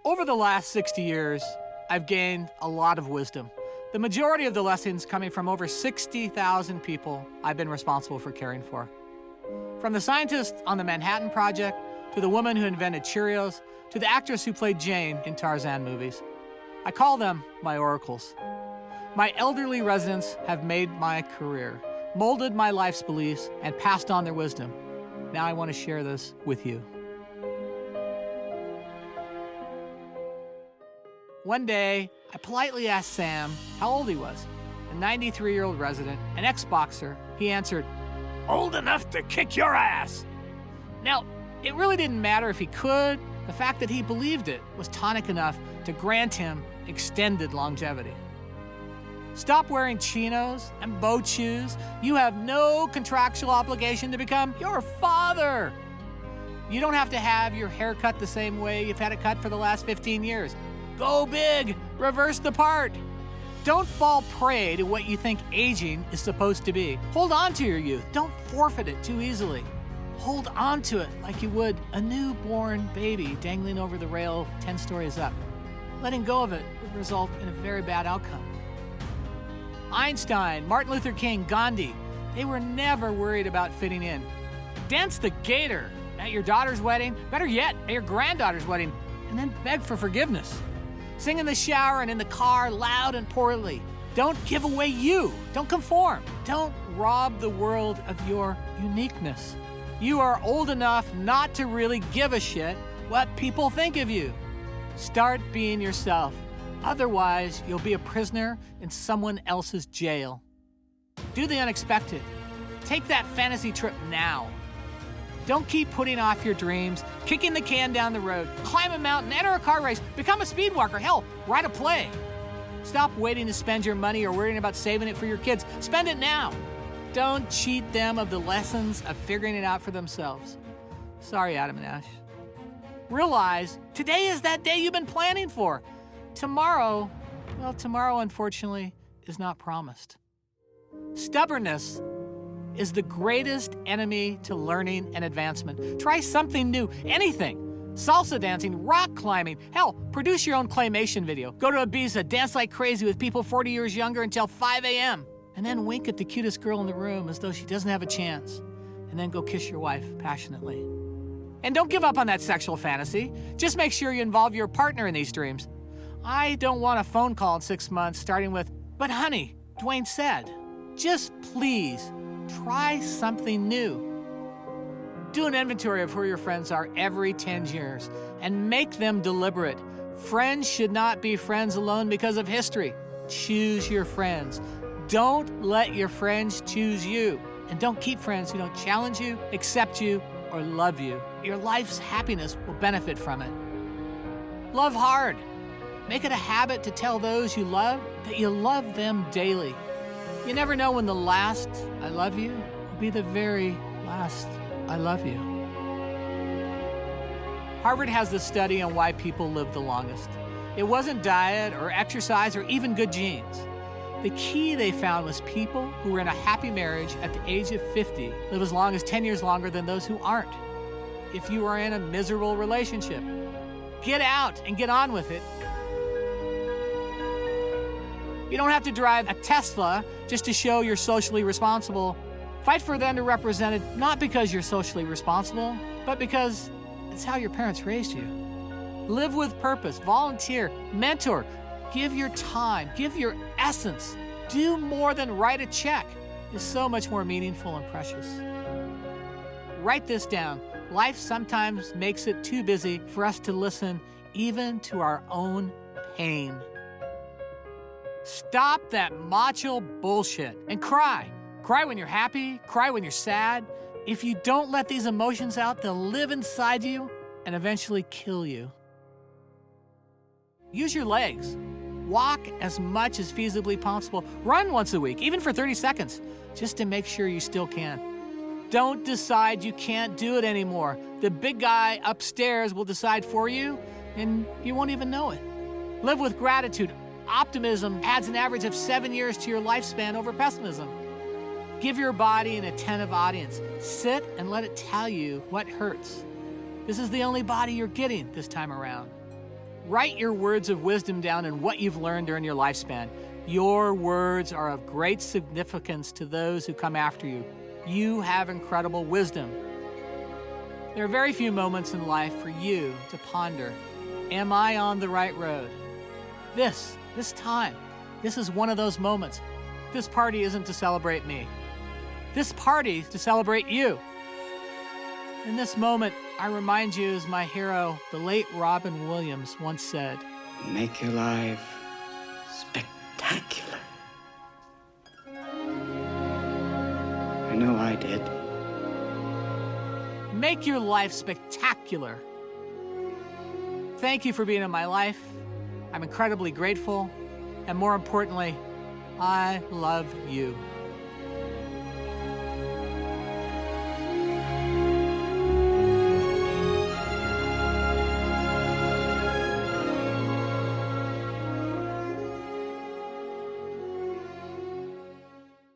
Over the last 60 years, I've gained a lot of wisdom. The majority of the lessons coming from over 60,000 people I've been responsible for caring for. From the scientist on the Manhattan Project, to the woman who invented Cheerios, to the actress who played Jane in Tarzan movies. I call them my oracles. My elderly residents have made my career, molded my life's beliefs, and passed on their wisdom. Now I want to share this with you. One day, I politely asked Sam how old he was. A 93-year-old resident, an ex-boxer. He answered, "Old enough to kick your ass." Now, it really didn't matter if he could. The fact that he believed it was tonic enough to grant him extended longevity. Stop wearing chinos and boat shoes. You have no contractual obligation to become your father. You don't have to have your hair cut the same way you've had it cut for the last 15 years. Go big, reverse the part. Don't fall prey to what you think aging is supposed to be. Hold on to your youth. Don't forfeit it too easily. Hold on to it like you would a newborn baby dangling over the rail 10 stories up. Letting go of it would result in a very bad outcome. Einstein, Martin Luther King, Gandhi, they were never worried about fitting in. Dance the gator at your daughter's wedding, better yet, at your granddaughter's wedding, and then beg for forgiveness. Sing in the shower and in the car, loud and poorly. Don't give away you. Don't conform. Don't rob the world of your uniqueness. You are old enough not to really give a shit what people think of you. Start being yourself. Otherwise, you'll be a prisoner in someone else's jail. Do the unexpected. Take that fantasy trip now. Don't keep putting off your dreams, kicking the can down the road. Climb a mountain, enter a car race, become a speed walker, hell, write a play. Stop waiting to spend your money or worrying about saving it for your kids. Spend it now. Don't cheat them of the lessons of figuring it out for themselves. Sorry, Adam and Ash. Realize today is that day you've been planning for. Tomorrow, tomorrow unfortunately is not promised. Stubbornness is the greatest enemy to learning and advancement. Try something new, anything. Salsa dancing, rock climbing, hell, produce your own claymation video. Go to Ibiza, dance like crazy with people 40 years younger until 5 a.m. And then wink at the cutest girl in the room as though she doesn't have a chance. And then go kiss your wife passionately. And don't give up on that sexual fantasy. Just make sure you involve your partner in these dreams. I don't want a phone call in 6 months starting with, "But honey, Dwayne said." Just please, try something new. Do an inventory of who your friends are every 10 years and make them deliberate. Friends should not be friends alone because of history. Choose your friends. Don't let your friends choose you. And don't keep friends who don't challenge you, accept you, or love you. Your life's happiness will benefit from it. Love hard. Make it a habit to tell those you love that you love them daily. You never know when the last "I love you" will be the very last "I love you." Harvard has the study on why people live the longest. It wasn't diet or exercise or even good genes. The key they found was people who were in a happy marriage at the age of 50 live as long as 10 years longer than those who aren't. If you are in a miserable relationship, get out and get on with it. You don't have to drive a Tesla just to show you're socially responsible. Fight for the underrepresented, not because you're socially responsible, but because it's how your parents raised you. Live with purpose, volunteer, mentor, give your time, give your essence. Do more than write a check. It's so much more meaningful and precious. Write this down. Life sometimes makes it too busy for us to listen even to our own pain. Stop that macho bullshit and cry. Cry when you're happy, cry when you're sad. If you don't let these emotions out, they'll live inside you and eventually kill you. Use your legs. Walk as much as feasibly possible. Run once a week, even for 30 seconds, just to make sure you still can. Don't decide you can't do it anymore. The big guy upstairs will decide for you, and you won't even know it. Live with gratitude. Optimism adds an average of 7 years to your lifespan over pessimism. Give your body an attentive audience. Sit and let it tell you what hurts. This is the only body you're getting this time around. Write your words of wisdom down and what you've learned during your lifespan. Your words are of great significance to those who come after you. You have incredible wisdom. There are very few moments in life for you to ponder. Am I on the right road? This time, this is one of those moments. This party isn't to celebrate me. This party is to celebrate you. In this moment, I remind you, as my hero, the late Robin Williams, once said, "Make your life spectacular." I know I did. Make your life spectacular. Thank you for being in my life. I'm incredibly grateful. And more importantly, I love you.